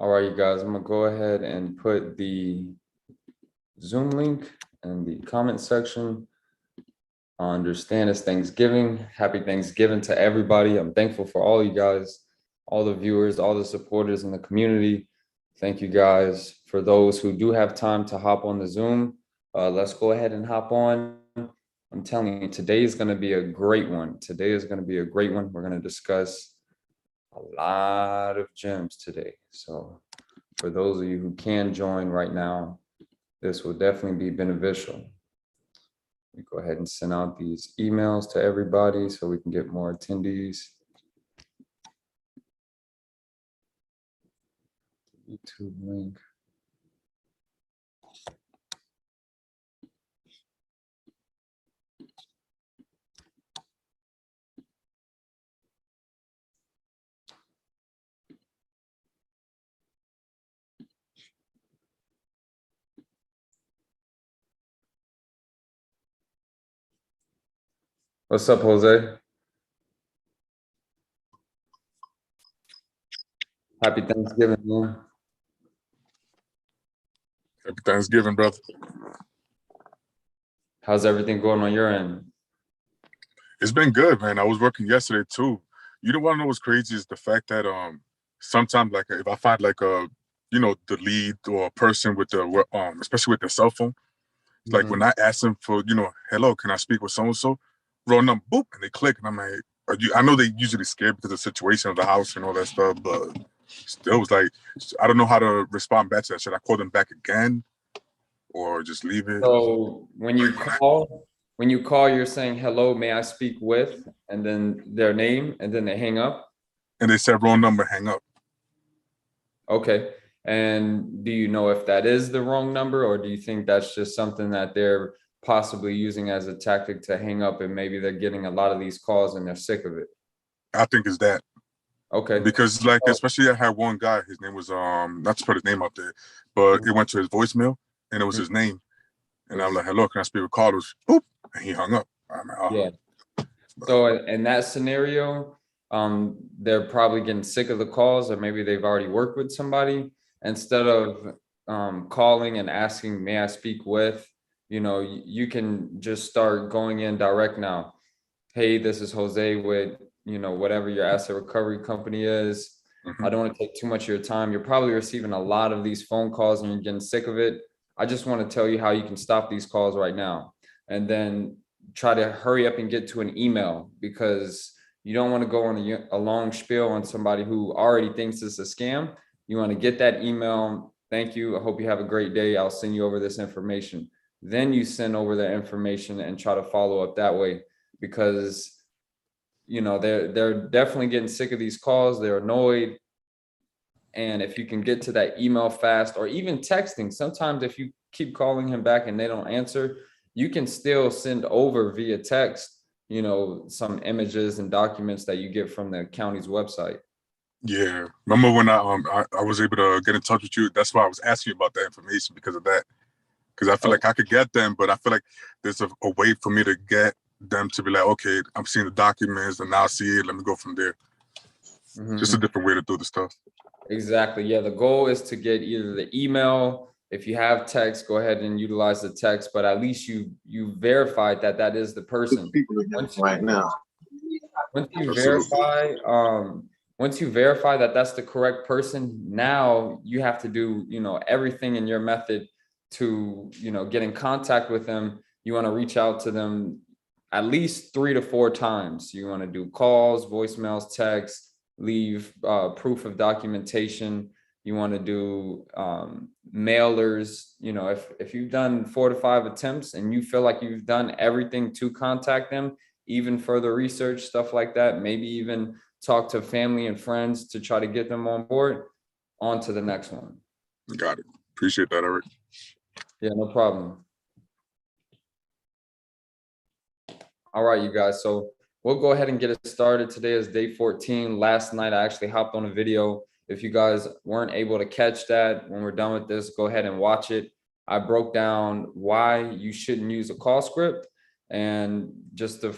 All right, you guys, I'm gonna go ahead and put the Zoom link in the comment section. I understand it's Thanksgiving. Happy Thanksgiving to everybody. I'm thankful for all you guys, all the viewers, all the supporters in the community. Thank you guys. For those who do have time to hop on the Zoom, let's go ahead and hop on. I'm telling you, today is going to be a great one. Today is going to be a great one. We're going to discuss a lot of gems today. So for those of you who can join right now, this will definitely be beneficial. We go ahead and send out these emails to everybody so we can get more attendees. YouTube link. What's up, Jose? Happy Thanksgiving, man. Happy Thanksgiving, brother. How's everything going on your end? It's been good, man. I was working yesterday too. You don't want to know what's crazy is the fact that sometimes like if I find like the lead or a person with the especially with their cell phone, it's like when I ask them for hello, can I speak with so and so, roll number, boop, and they click, and I'm like, I know they usually scared because of the situation of the house and all that stuff, but still, was like I don't know how to respond back to that. Should I call them back again, or just leave it? So when you call, you're saying, hello, may I speak with, and then their name, and then they hang up? And they said wrong number, hang up. Okay. And do you know if that is the wrong number, or do you think that's just something that they're possibly using as a tactic to hang up, and maybe they're getting a lot of these calls and they're sick of it? I think it's that. Okay. Because like especially I had one guy, his name was not to put his name up there, but it went to his voicemail and it was his name. And I was like, hello, can I speak with Carlos? Boop, and he hung up. I'm like, oh. Yeah. So in that scenario, they're probably getting sick of the calls, or maybe they've already worked with somebody. Instead of calling and asking, may I speak with, you can just start going in direct now. Hey, this is Jose with, whatever your asset recovery company is. I don't want to take too much of your time. You're probably receiving a lot of these phone calls and you're getting sick of it. I just want to tell you how you can stop these calls right now. And then try to hurry up and get to an email, because you don't want to go on a long spiel on somebody who already thinks it's a scam. You want to get that email. Thank you. I hope you have a great day. I'll send you over this information. Then you send over the information and try to follow up that way, because they're definitely getting sick of these calls. They're annoyed. And if you can get to that email fast, or even texting, sometimes if you keep calling him back and they don't answer, you can still send over via text, some images and documents that you get from the county's website. Yeah. Remember when I was able to get in touch with you? That's why I was asking you about that information, because of that. Because I feel like I could get them, but I feel like there's a way for me to get them to be like, okay, I'm seeing the documents and now I see it. Let me go from there. Just a different way to do the stuff. Exactly. Yeah. The goal is to get either the email. If you have text, go ahead and utilize the text, but at least you verified that is the person. Right now. Once you verify, once you verify that that's the correct person, now you have to do, everything in your method to, get in contact with them. You want to reach out to them at least 3 to 4 times. You want to do calls, voicemails, texts, leave proof of documentation. You want to do mailers. If you've done 4 to 5 attempts and you feel like you've done everything to contact them, even further research, stuff like that, maybe even talk to family and friends to try to get them on board, on to the next one. Got it. Appreciate that, Eric. Yeah, no problem. All right, you guys. So we'll go ahead and get it started. Today is day 14. Last night, I actually hopped on a video. If you guys weren't able to catch that, when we're done with this, go ahead and watch it. I broke down why you shouldn't use a call script. And just the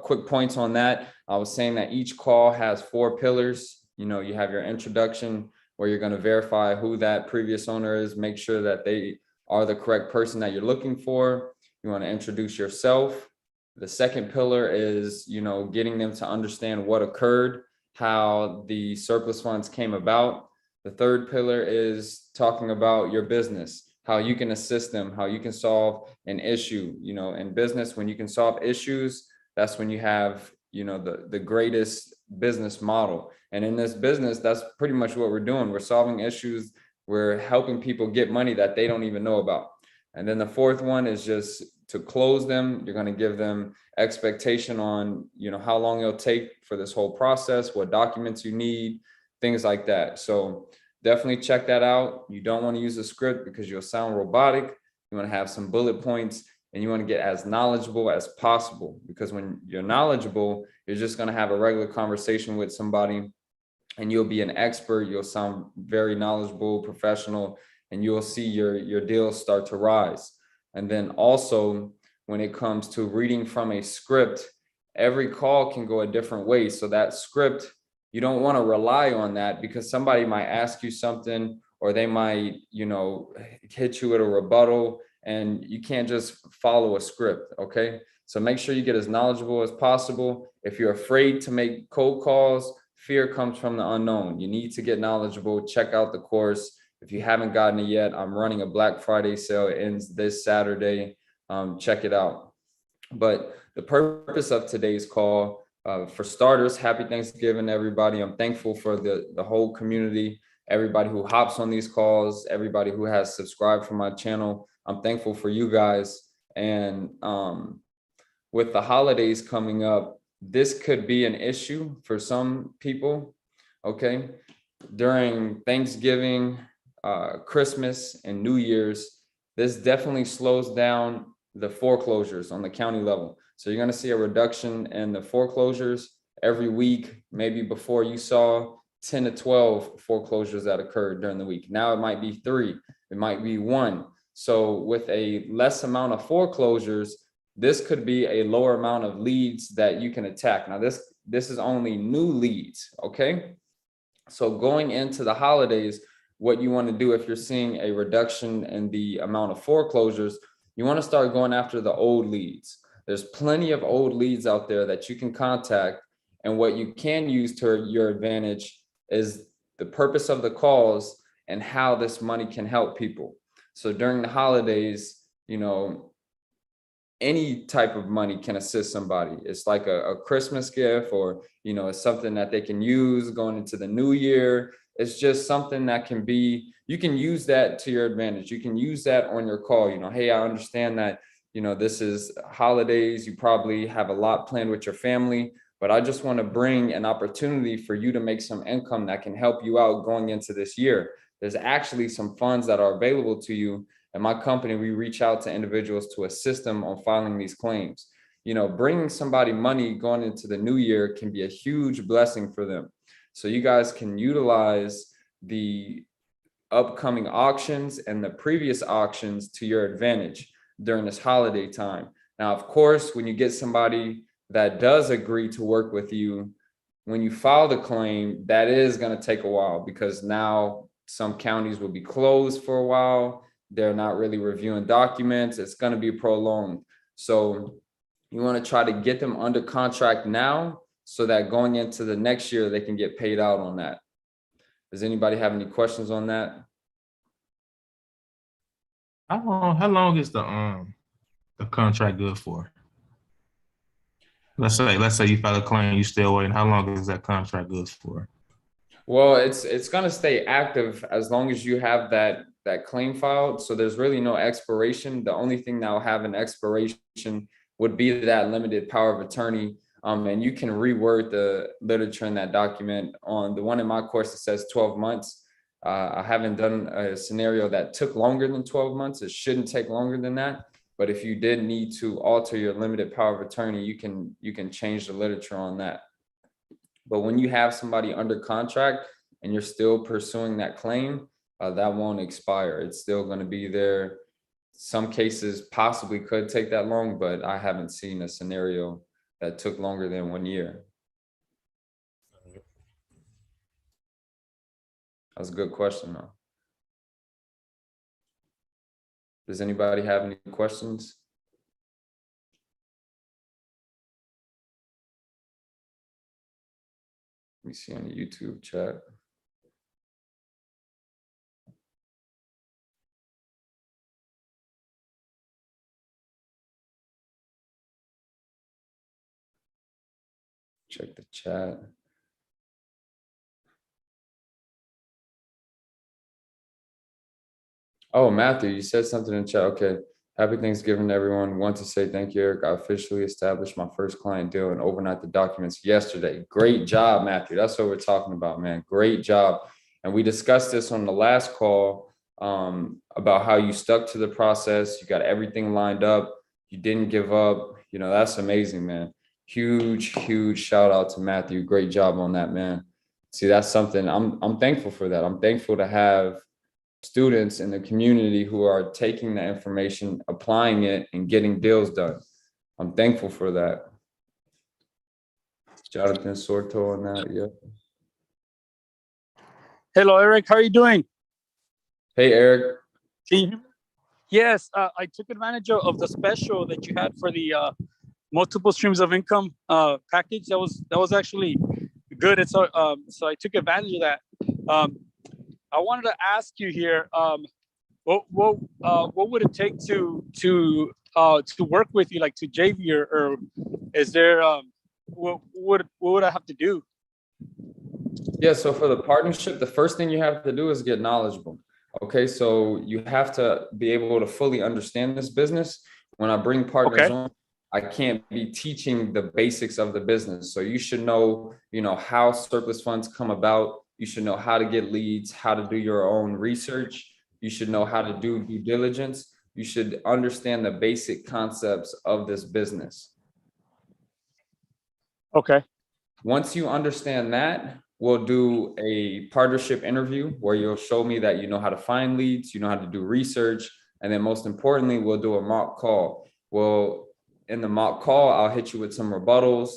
quick points on that, I was saying that each call has 4 pillars. You have your introduction, where you're going to verify who that previous owner is, make sure that they are the correct person that you're looking for. You want to introduce yourself. The second pillar is, getting them to understand what occurred, how the surplus funds came about. The third pillar is talking about your business, how you can assist them, how you can solve an issue. In business, when you can solve issues, that's when you have, the greatest business model. And in this business, that's pretty much what we're doing. We're solving issues. We're helping people get money that they don't even know about. And then the fourth one is just to close them. You're going to give them expectation on, how long it'll take for this whole process, what documents you need, things like that. So definitely check that out. You don't want to use a script because you'll sound robotic. You want to have some bullet points, and you want to get as knowledgeable as possible, because when you're knowledgeable, you're just going to have a regular conversation with somebody and you'll be an expert. You'll sound very knowledgeable, professional, and you'll see your deals start to rise. And then also, when it comes to reading from a script, every call can go a different way. So that script, you don't want to rely on that, because somebody might ask you something, or they might, hit you with a rebuttal, and you can't just follow a script. Okay. So make sure you get as knowledgeable as possible. If you're afraid to make cold calls, fear comes from the unknown. You need to get knowledgeable. Check out the course. If you haven't gotten it yet, I'm running a Black Friday sale. It ends this Saturday. Check it out. But the purpose of today's call, for starters, happy Thanksgiving, everybody. I'm thankful for the whole community, everybody who hops on these calls, everybody who has subscribed for my channel. I'm thankful for you guys. And with the holidays coming up, this could be an issue for some people. Okay. During Thanksgiving, Christmas, and New Year's, this definitely slows down the foreclosures on the county level. So you're going to see a reduction in the foreclosures every week. Maybe before you saw 10 to 12 foreclosures that occurred during the week. Now it might be 3, it might be 1. So with a less amount of foreclosures, this could be a lower amount of leads that you can attack. Now this is only new leads. Okay. So going into the holidays, what you want to do, if you're seeing a reduction in the amount of foreclosures, you want to start going after the old leads. There's plenty of old leads out there that you can contact. And what you can use to your advantage is the purpose of the calls and how this money can help people. So during the holidays, any type of money can assist somebody. It's like a Christmas gift, or, it's something that they can use going into the new year. It's just something that can be, you can use that to your advantage. You can use that on your call. Hey, I understand that, this is holidays. You probably have a lot planned with your family, but I just want to bring an opportunity for you to make some income that can help you out going into this year. There's actually some funds that are available to you. In my company, we reach out to individuals to assist them on filing these claims. Bringing somebody money going into the new year can be a huge blessing for them. So you guys can utilize the upcoming auctions and the previous auctions to your advantage during this holiday time. Now, of course, when you get somebody that does agree to work with you, when you file the claim, that is going to take a while, because now some counties will be closed for a while. They're not really reviewing documents. It's going to be prolonged. So you want to try to get them under contract now, so that going into the next year, they can get paid out on that. Does anybody have any questions on that? How long is the contract good for? Let's say you file a claim, you still waiting. How long is that contract good for? Well, it's going to stay active as long as you have that claim filed. So there's really no expiration. The only thing that will have an expiration would be that limited power of attorney. And you can reword the literature in that document. On the one in my course, it says 12 months. I haven't done a scenario that took longer than 12 months. It shouldn't take longer than that. But if you did need to alter your limited power of attorney, you can change the literature on that. But when you have somebody under contract and you're still pursuing that claim, that won't expire. It's still going to be there. Some cases possibly could take that long, but I haven't seen a scenario that took longer than 1 year. That's a good question, though. Does anybody have any questions? Let me see on the YouTube chat. Check the chat. Oh, Matthew, you said something in chat. Okay. Happy Thanksgiving, everyone. Want to say thank you, Eric. I officially established my first client deal and overnight the documents yesterday. Great job, Matthew. That's what we're talking about, man. Great job. And we discussed this on the last call about how you stuck to the process. You got everything lined up. You didn't give up. You know, that's amazing, man. Huge, huge shout out to Matthew. Great job on that, man. See, that's something I'm thankful for that. I'm thankful to have students in the community who are taking the information, applying it, and getting deals done. I'm thankful for that. jonathansorto on that, yeah. Hello, Eric. How are you doing? Hey, Eric. Can you hear me? Yes, I took advantage of the special that you had for the multiple streams of income package. That was actually good. And so I took advantage of that. I wanted to ask you here, what would it take to work with you, like to JV, or is there what would I have to do? Yeah, so for the partnership, the first thing you have to do is get knowledgeable. Okay, so you have to be able to fully understand this business. When I bring partners on, I can't be teaching the basics of the business. So you should know, how surplus funds come about. You should know how to get leads, how to do your own research. You should know how to do due diligence. You should understand the basic concepts of this business. Okay. Once you understand that, we'll do a partnership interview where you'll show me that you know how to find leads, you know how to do research, and then most importantly, we'll do a mock call. Well, in the mock call, I'll hit you with some rebuttals,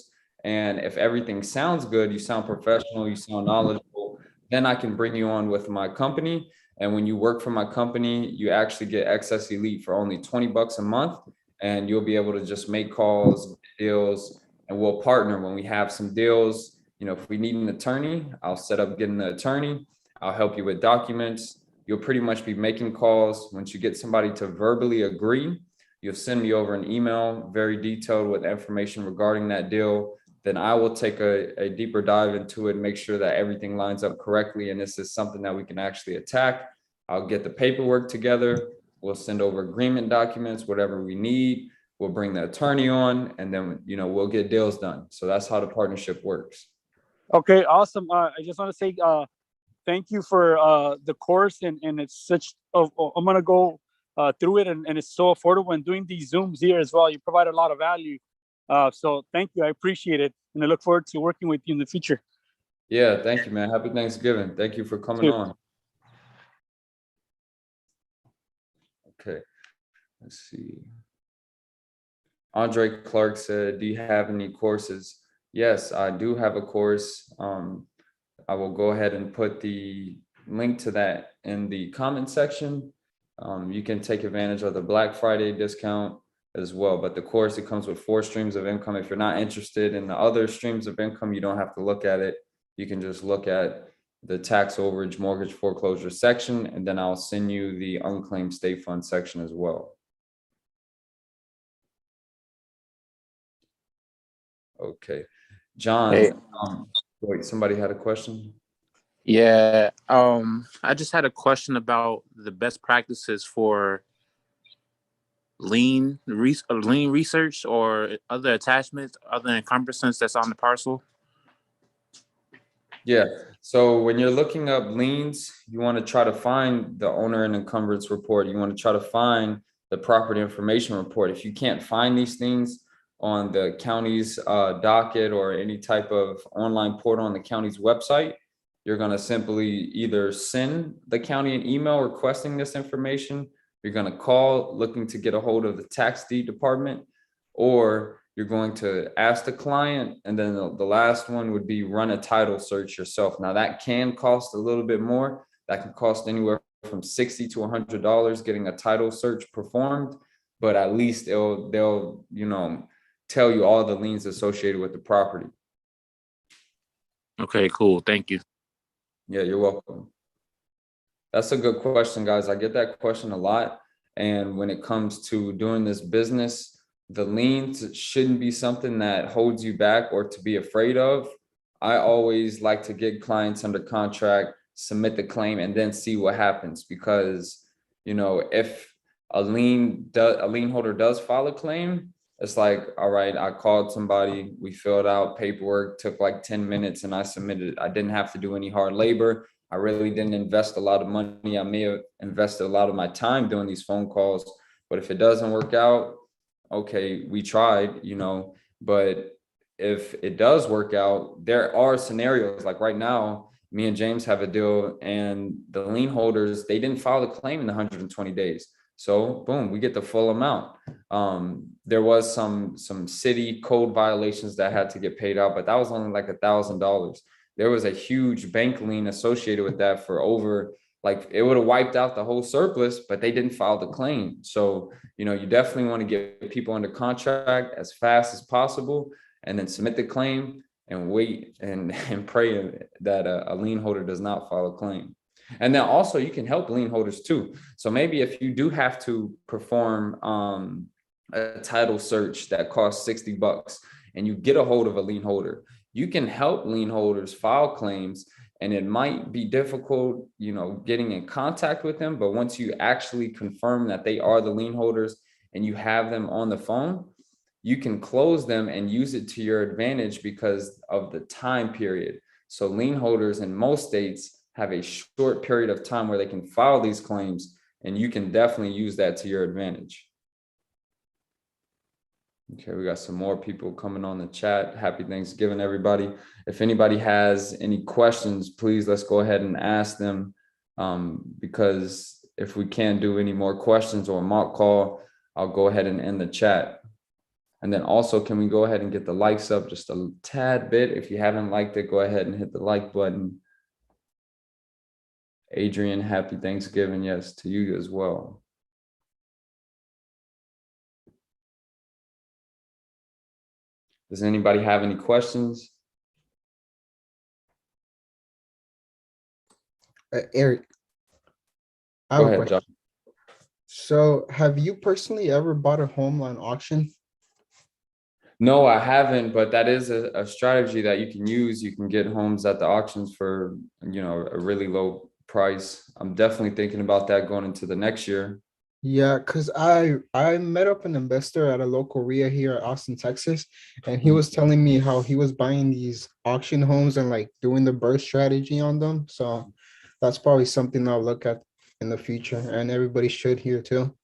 and if everything sounds good, you sound professional, you sound knowledgeable, then I can bring you on with my company. And when you work for my company, you actually get Excess Elite for only $20 a month, and you'll be able to just make calls, deals, and we'll partner when we have some deals. If we need an attorney, I'll set up getting the attorney. I'll help you with documents. You'll pretty much be making calls. Once you get somebody to verbally agree, you'll send me over an email, very detailed with information regarding that deal. Then I will take a deeper dive into it and make sure that everything lines up correctly. And this is something that we can actually attack. I'll get the paperwork together. We'll send over agreement documents, whatever we need. We'll bring the attorney on, and then, we'll get deals done. So that's how the partnership works. Okay, awesome. I just want to say thank you for the course, and it's such. I'm gonna go through it, and it's so affordable. And doing these Zooms here as well, you provide a lot of value. So thank you. I appreciate it, and I look forward to working with you in the future. Yeah, thank you, man. Happy Thanksgiving. Thank you for coming on. Okay, let's see. Andre Clark said, do you have any courses? Yes, I do have a course. I will go ahead and put the link to that in the comment section. You can take advantage of the Black Friday discount as well. But the course, it comes with 4 streams of income. If you're not interested in the other streams of income, you don't have to look at it. You can just look at the tax overage mortgage foreclosure section, and then I'll send you the unclaimed state fund section as well. Okay. John, Hey. Wait, somebody had a question? Yeah, I just had a question about the best practices for lien research or other attachments, other encumbrances that's on the parcel. Yeah, so when you're looking up liens, you want to try to find the owner and encumbrance report. You want to try to find the property information report. If you can't find these things on the county's docket or any type of online portal on the county's website, you're going to simply either send the county an email requesting this information, you're going to call looking to get a hold of the tax deed department, or you're going to ask the client, and then the last one would be run a title search yourself. Now that can cost a little bit more, that can cost anywhere from $60 to $100 getting a title search performed, but at least they'll tell you all the liens associated with the property. Okay, cool. Thank you. Yeah, you're welcome. That's a good question, guys. I get that question a lot. And when it comes to doing this business, the liens shouldn't be something that holds you back or to be afraid of. I always like to get clients under contract, submit the claim, and then see what happens. Because, if a lien holder does file a claim, it's like, all right, I called somebody, we filled out paperwork, took like 10 minutes, and I submitted it. I didn't have to do any hard labor. I really didn't invest a lot of money. I may have invested a lot of my time doing these phone calls, but if it doesn't work out, okay, we tried, but if it does work out, there are scenarios like right now, me and James have a deal and the lien holders, they didn't file the claim in the 120 days. So boom, we get the full amount. There was some city code violations that had to get paid out, but that was only like $1,000. There was a huge bank lien associated with that for over, like it would have wiped out the whole surplus, but they didn't file the claim. So, you definitely want to get people under contract as fast as possible and then submit the claim and wait and pray that a lien holder does not file a claim. And then also you can help lien holders too. So maybe if you do have to perform a title search that costs $60 and you get a hold of a lien holder, you can help lien holders file claims. And it might be difficult, getting in contact with them. But once you actually confirm that they are the lien holders and you have them on the phone, you can close them and use it to your advantage because of the time period. So lien holders in most states have a short period of time where they can file these claims, and you can definitely use that to your advantage. Okay, we got some more people coming on the chat. Happy Thanksgiving, everybody. If anybody has any questions, please let's go ahead and ask them, because if we can't do any more questions or a mock call, I'll go ahead and end the chat. And then also, can we go ahead and get the likes up just a tad bit? If you haven't liked it, go ahead and hit the like button. Adrian, happy Thanksgiving. Yes, to you as well. Does anybody have any questions? Eric, I Go have a ahead, question. Josh. So, have you personally ever bought a home on auction? No, I haven't, but that is a strategy that you can use. You can get homes at the auctions for, a really low price. I'm definitely thinking about that going into the next year. Yeah, because I met up an investor at a local RIA here at Austin, Texas, and he was telling me how he was buying these auction homes and like doing the burst strategy on them. So that's probably something I'll look at in the future, and everybody should here too.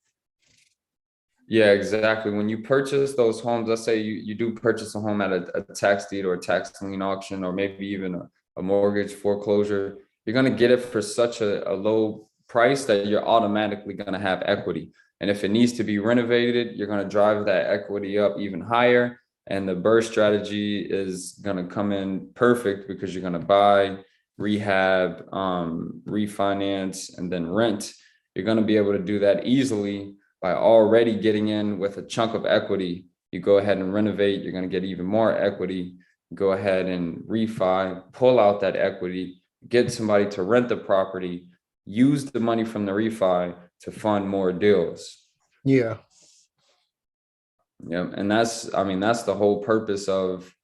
Yeah, exactly. When you purchase those homes, let's say you do purchase a home at a tax deed or a tax lien auction, or maybe even a mortgage foreclosure, you're going to get it for such a low price that you're automatically going to have equity. And if it needs to be renovated, you're going to drive that equity up even higher. And the burst strategy is going to come in perfect because you're going to buy, rehab, refinance, and then rent. You're going to be able to do that easily by already getting in with a chunk of equity. You go ahead and renovate, you're going to get even more equity. Go ahead and refi, pull out that equity, get somebody to rent the property, use the money from the refi to fund more deals. Yeah. Yeah, and that's the whole purpose of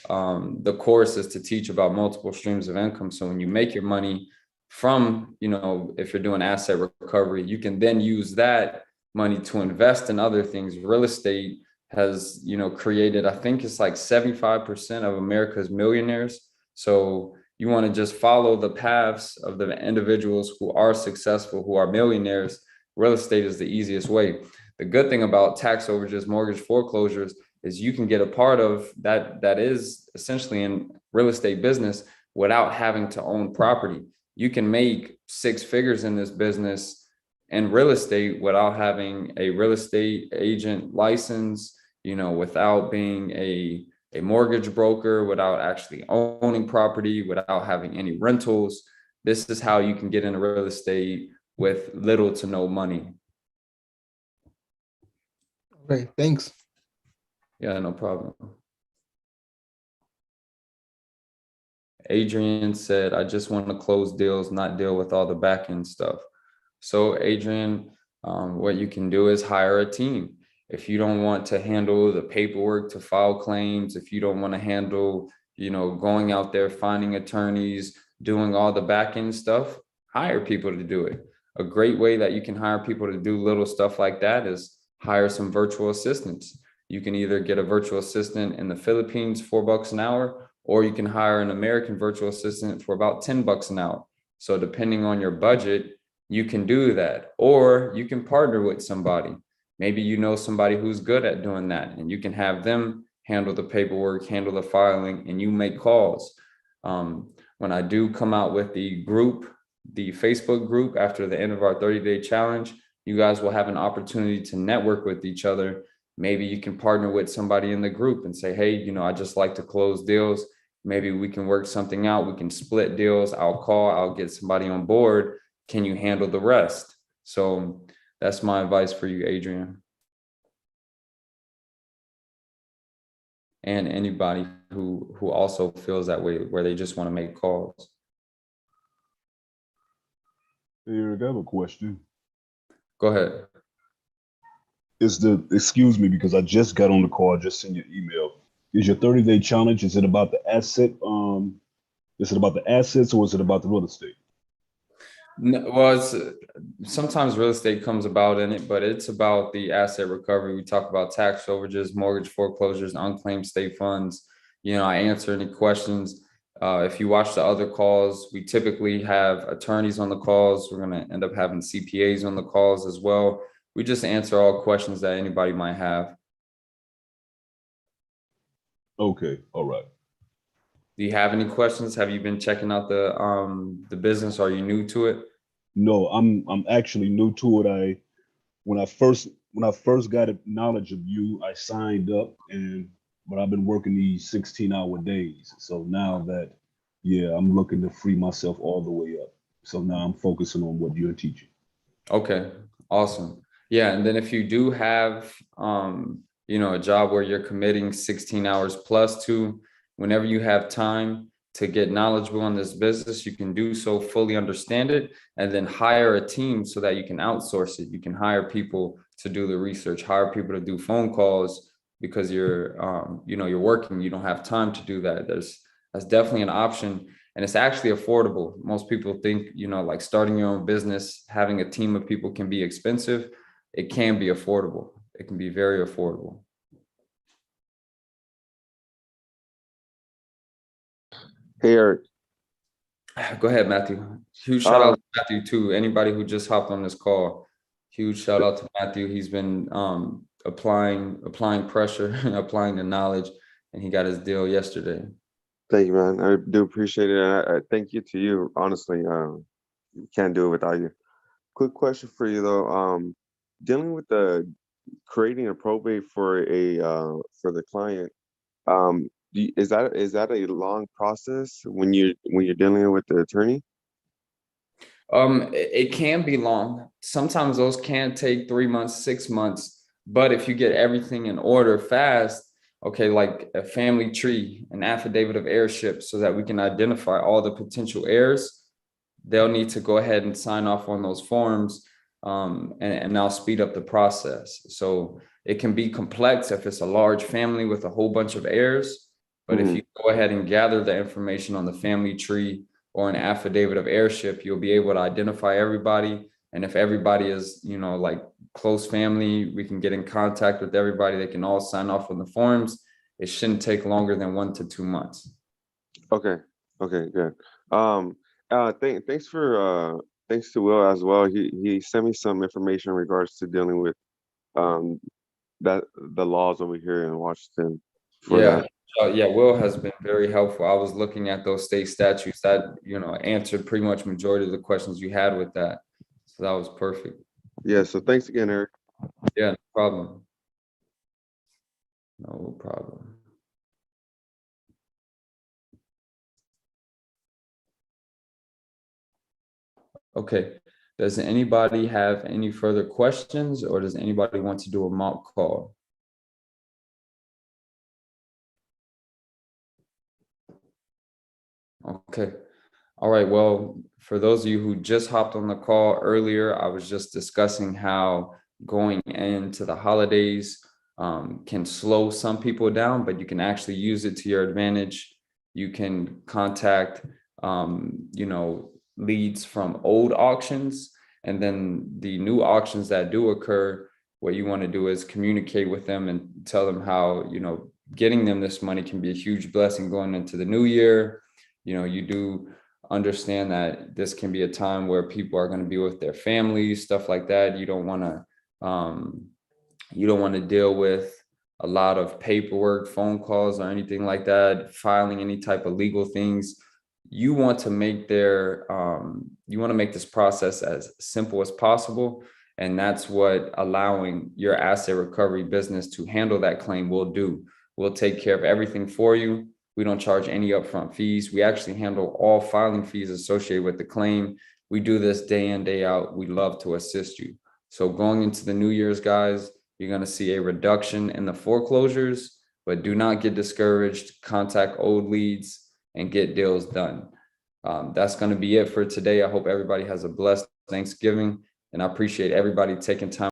the course, is to teach about multiple streams of income. So when you make your money from, if you're doing asset recovery, you can then use that money to invest in other things. Real estate has, created, I think it's like 75% of America's millionaires. So you want to just follow the paths of the individuals who are successful, who are millionaires. Real estate is the easiest way. The good thing about tax overages, mortgage foreclosures, is you can get a part of that is essentially in real estate business without having to own property. You can make 6 figures in this business and real estate without having a real estate agent license, without being a mortgage broker, without actually owning property, without having any rentals. this is how you can get into real estate with little to no money. Okay, thanks. Yeah, no problem. Adrian said, I just want to close deals, not deal with all the back end stuff. So Adrian, what you can do is hire a team. If you don't want to handle the paperwork to file claims, if you don't want to handle, going out there, finding attorneys, doing all the back end stuff, hire people to do it. A great way that you can hire people to do little stuff like that is hire some virtual assistants. You can either get a virtual assistant in the Philippines, $4 an hour, or you can hire an American virtual assistant for about $10 an hour. So depending on your budget, you can do that, or you can partner with somebody. Maybe you know somebody who's good at doing that, and you can have them handle the paperwork, handle the filing, and you make calls. When I do come out with the Facebook group after the end of our 30-day challenge, you guys will have an opportunity to network with each other. Maybe you can partner with somebody in the group and say, hey, I just like to close deals. Maybe we can work something out. We can split deals. I'll get somebody on board. Can you handle the rest? So that's my advice for you, Adrian. And anybody who also feels that way, where they just want to make calls. Eric, I have a question. Go ahead. Excuse me, because I just got on the call, I just sent your email. Is your 30-day challenge, is it about the asset? Is it about the assets or is it about the real estate? No, well, sometimes real estate comes about in it, but it's about the asset recovery. We talk about tax overages, mortgage foreclosures, unclaimed state funds. I answer any questions. If you watch the other calls, we typically have attorneys on the calls. We're going to end up having CPAs on the calls as well. We just answer all questions that anybody might have. Okay, all right. Do you have any questions? Have you been checking out the business? Are you new to it? No, I'm actually new to it. When I first got knowledge of you, I signed up, but I've been working these 16-hour days. So now that, I'm looking to free myself all the way up. So now I'm focusing on what you're teaching. Okay, awesome. Yeah, and then if you do have a job where you're committing 16 hours plus to, whenever you have time to get knowledgeable on this business, you can do so, fully understand it, and then hire a team so that you can outsource it. You can hire people to do the research, hire people to do phone calls because you're working, you don't have time to do that. That's definitely an option. And it's actually affordable. Most people think, like starting your own business, having a team of people can be expensive. It can be affordable. It can be very affordable. Hey, Eric. Go ahead, Matthew. Huge shout out to Matthew too. Anybody who just hopped on this call, huge shout out to Matthew. He's been applying pressure, applying the knowledge, and he got his deal yesterday. Thank you, man. I do appreciate it. I thank you to you. Honestly, can't do it without you. Quick question for you though. Dealing with creating a probate for the client. Is that a long process when you're dealing with the attorney? It can be long. Sometimes those can take 3 months, 6 months, but if you get everything in order fast, okay, like a family tree, an affidavit of heirship, so that we can identify all the potential heirs, they'll need to go ahead and sign off on those forms, and now speed up the process. So it can be complex if it's a large family with a whole bunch of heirs, but if you go ahead and gather the information on the family tree or an affidavit of heirship, you'll be able to identify everybody. And if everybody is, like close family, we can get in contact with everybody. They can all sign off on the forms. It shouldn't take longer than 1 to 2 months. Okay, good. Thanks to Will as well. He sent me some information in regards to dealing with the laws over here in Washington. Will has been very helpful. I was looking at those state statutes that answered pretty much majority of the questions you had with that. So that was perfect. Yeah. So thanks again, Eric. Yeah, no problem. No problem. Okay. Does anybody have any further questions, or does anybody want to do a mock call? Okay. All right. Well, for those of you who just hopped on the call earlier, I was just discussing how going into the holidays can slow some people down, but you can actually use it to your advantage. You can contact, leads from old auctions, and then the new auctions that do occur. What you want to do is communicate with them and tell them how, getting them this money can be a huge blessing going into the new year. You do understand that this can be a time where people are going to be with their families, stuff like that. You don't want to deal with a lot of paperwork, phone calls, or anything like that, filing any type of legal things. You want to make this process as simple as possible. And that's what allowing your asset recovery business to handle that claim will do. We'll take care of everything for you. We don't charge any upfront fees. We actually handle all filing fees associated with the claim. We do this day in, day out. We love to assist you. So going into the New Year's, guys, you're going to see a reduction in the foreclosures, but do not get discouraged. Contact old leads and get deals done. That's going to be it for today. I hope everybody has a blessed Thanksgiving, and I appreciate everybody taking time